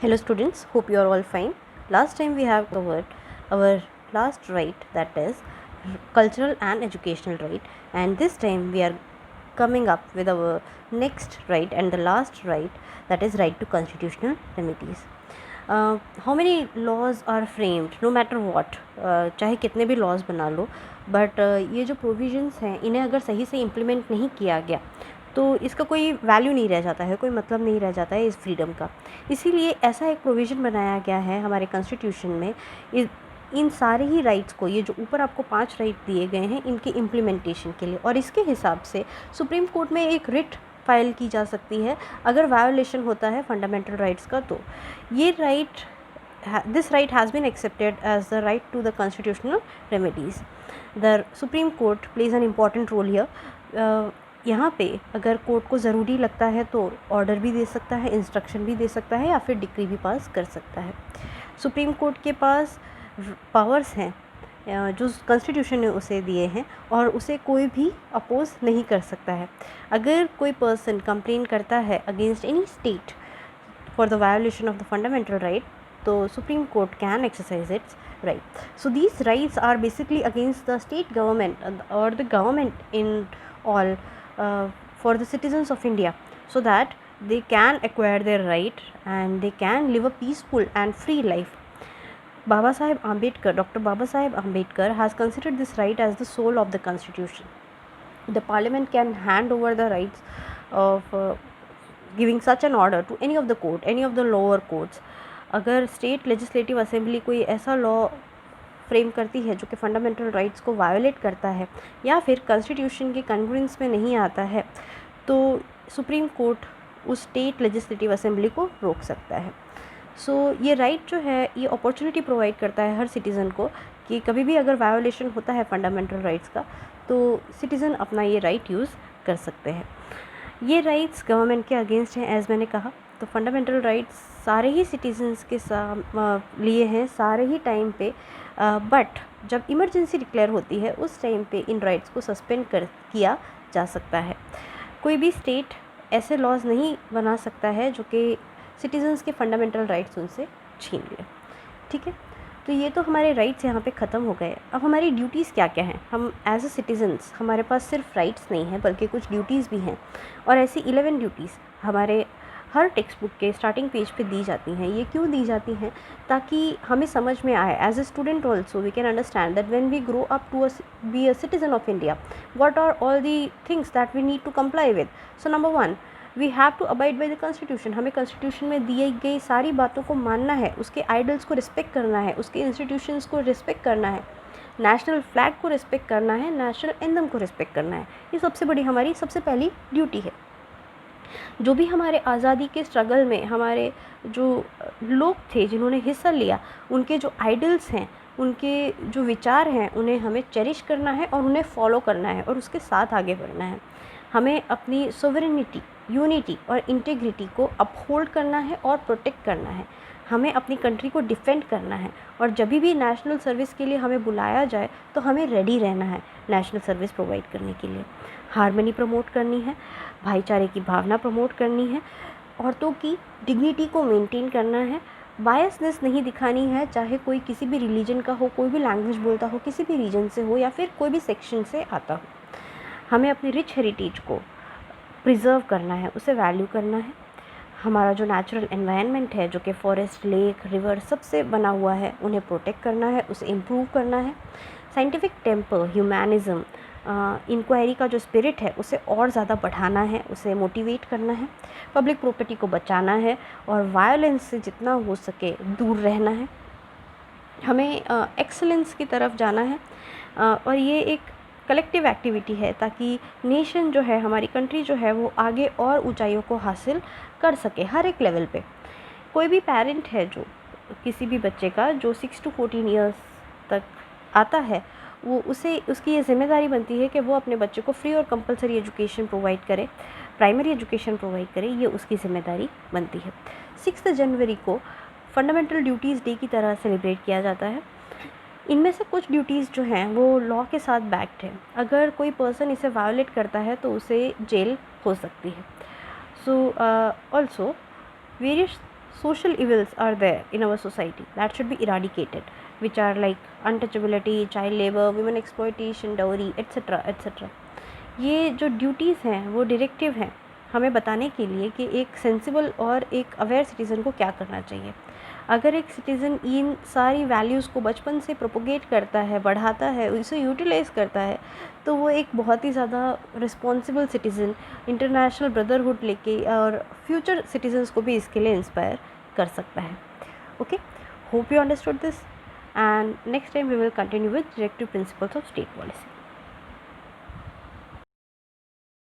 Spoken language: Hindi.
Hello students, hope you are all fine. Last time we have covered our last right, that is cultural and educational right, and this time we are coming up with our next right and the last right, that is right to constitutional remedies. How many laws are framed no matter what, चाहे कितने भी laws बना लो, but ये जो provisions हैं इन्हें अगर सही से implement नहीं किया गया तो इसका कोई वैल्यू नहीं रह जाता है, कोई मतलब नहीं रह जाता है इस फ्रीडम का। इसीलिए ऐसा एक प्रोविज़न बनाया गया है हमारे कॉन्स्टिट्यूशन में, इन सारे ही राइट्स को, ये जो ऊपर आपको 5 राइट दिए गए हैं, इनके इम्प्लीमेंटेशन के लिए, और इसके हिसाब से सुप्रीम कोर्ट में एक रिट फाइल की जा सकती है अगर वायोलेशन होता है फंडामेंटल राइट्स का। तो ये right, this right has been accepted as the right to the constitutional remedies. The Supreme Court plays an important role here. यहाँ पे अगर कोर्ट को ज़रूरी लगता है तो ऑर्डर भी दे सकता है, इंस्ट्रक्शन भी दे सकता है, या फिर डिक्री भी पास कर सकता है। सुप्रीम कोर्ट के पास पावर्स हैं जो कॉन्स्टिट्यूशन ने उसे दिए हैं, और उसे कोई भी अपोज नहीं कर सकता है। अगर कोई पर्सन कंप्लेन करता है against any state for the violation of the fundamental right, तो Supreme Court can exercise its right. So these rights are basically against the state government or the government in all, for the citizens of India, so that they can acquire their right and they can live a peaceful and free life. Baba Saheb Ambedkar, Dr. Baba Saheb Ambedkar has considered this right as the soul of the constitution. The parliament can hand over the rights of giving such an order to any of the court, any of the lower courts. अगर स्टेट लेजिस्लेटिव असेंबली कोई ऐसा लॉ फ्रेम करती है जो कि फंडामेंटल राइट्स को वायोलेट करता है या फिर कॉन्स्टिट्यूशन के कॉन्ग्रुएंस में नहीं आता है, तो सुप्रीम कोर्ट उस स्टेट लेजिस्लेटिव असेंबली को रोक सकता है। सो ये राइट जो है, ये अपॉर्चुनिटी प्रोवाइड करता है हर सिटीज़न को कि कभी भी अगर वायोलेशन होता है फंडामेंटल राइट्स का, तो सिटीज़न अपना ये राइट यूज़ कर सकते हैं। ये राइट्स गवर्नमेंट के अगेंस्ट हैं, एज़ मैंने कहा। तो फंडामेंटल राइट्स सारे ही सिटीजन्स के लिए हैं सारे ही टाइम पे, बट जब इमरजेंसी डिक्लेयर होती है उस टाइम पे इन राइट्स को सस्पेंड किया जा सकता है। कोई भी स्टेट ऐसे लॉज नहीं बना सकता है जो कि सिटीजन्स के फंडामेंटल राइट्स उनसे छीन ले। ठीक है, तो ये तो हमारे राइट्स यहाँ पे ख़त्म हो गए। अब हमारी ड्यूटीज़ क्या क्या हैं? हम एज अ सिटीजन्स, हमारे पास सिर्फ राइट्स नहीं हैं बल्कि कुछ ड्यूटीज़ भी हैं, और ऐसी 11 ड्यूटीज़ हमारे हर टेक्स्ट बुक के स्टार्टिंग पेज पे दी जाती हैं। ये क्यों दी जाती हैं? ताकि हमें समझ में आए, as a student also we can understand that when we grow up to be a citizen of India, what are all the things that we need to comply with. So number 1, we have to abide by the constitution. हमें कॉन्स्टिट्यूशन में दी गई सारी बातों को मानना है, उसके आइडल्स को रिस्पेक्ट करना है, उसके इंस्टीट्यूशंस को रिस्पेक्ट करना है, नेशनल फ्लैग को रिस्पेक्ट करना है, नेशनल एंथम को रिस्पेक्ट करना है। ये सबसे बड़ी हमारी सबसे पहली ड्यूटी है। जो भी हमारे आज़ादी के स्ट्रगल में हमारे जो लोग थे जिन्होंने हिस्सा लिया, उनके जो आइडल्स हैं, उनके जो विचार हैं, उन्हें हमें चेरिश करना है और उन्हें फॉलो करना है और उसके साथ आगे बढ़ना है। हमें अपनी सोवरेनिटी, यूनिटी और इंटीग्रिटी को अपहोल्ड करना है और प्रोटेक्ट करना है। हमें अपनी कंट्री को डिफेंड करना है, और जब भी नेशनल सर्विस के लिए हमें बुलाया जाए तो हमें रेडी रहना है नेशनल सर्विस प्रोवाइड करने के लिए। हार्मनी प्रमोट करनी है, भाईचारे की भावना प्रमोट करनी है, औरतों की डिग्निटी को मेंटेन करना है, बायसनेस नहीं दिखानी है, चाहे कोई किसी भी रिलीजन का हो, कोई भी लैंग्वेज बोलता हो, किसी भी रीजन से हो या फिर कोई भी सेक्शन से आता हो। हमें अपनी रिच हेरिटेज को प्रिजर्व करना है, उसे वैल्यू करना है। हमारा जो नेचुरल एनवायरनमेंट है, जो कि फॉरेस्ट, लेक, रिवर सबसे बना हुआ है, उन्हें प्रोटेक्ट करना है, उसे इम्प्रूव करना है। साइंटिफिक टेम्पर, ह्यूमैनिज़्म, इंक्वायरी का जो स्पिरिट है उसे और ज़्यादा बढ़ाना है, उसे मोटिवेट करना है। पब्लिक प्रॉपर्टी को बचाना है और वायलेंस से जितना हो सके दूर रहना है। हमें एक्सीलेंस की तरफ जाना है, और ये एक कलेक्टिव एक्टिविटी है ताकि नेशन जो है, हमारी कंट्री जो है, वो आगे और ऊंचाइयों को हासिल कर सके हर एक लेवल पे। कोई भी पेरेंट है जो किसी भी बच्चे का जो 6 to 14 ईयर्स तक आता है, वो उसकी ये जिम्मेदारी बनती है कि वो अपने बच्चे को फ्री और कंपलसरी एजुकेशन प्रोवाइड करे, प्राइमरी एजुकेशन प्रोवाइड करे, ये उसकी जिम्मेदारी बनती है। 6 जनवरी को फंडामेंटल ड्यूटीज़ डे की तरह सेलिब्रेट किया जाता है। इनमें से कुछ ड्यूटीज़ जो हैं वो लॉ के साथ बैक्ड है। अगर कोई पर्सन इसे वायोलेट करता है तो उसे जेल हो सकती है। So also various social evils are there in our society that should be eradicated, which are like untouchability, child labor, women exploitation, dowry, etc etc. ये जो ड्यूटीज़ हैं वो डायरेक्टिव हैं हमें बताने के लिए कि एक सेंसिबल और एक अवेयर सिटीज़न को क्या करना चाहिए। अगर एक सिटीज़न इन सारी वैल्यूज़ को बचपन से प्रोपोगेट करता है, बढ़ाता है, उसे यूटिलाइज़ करता है, तो वो एक बहुत ही ज़्यादा रिस्पॉन्सिबल सिटीज़न, इंटरनेशनल ब्रदरहुड लेके और फ्यूचर सिटीजन्स को भी इसके लिए इंस्पायर कर सकता है। Okay, hope you understood this, and next time we will continue with directive principles of state policy.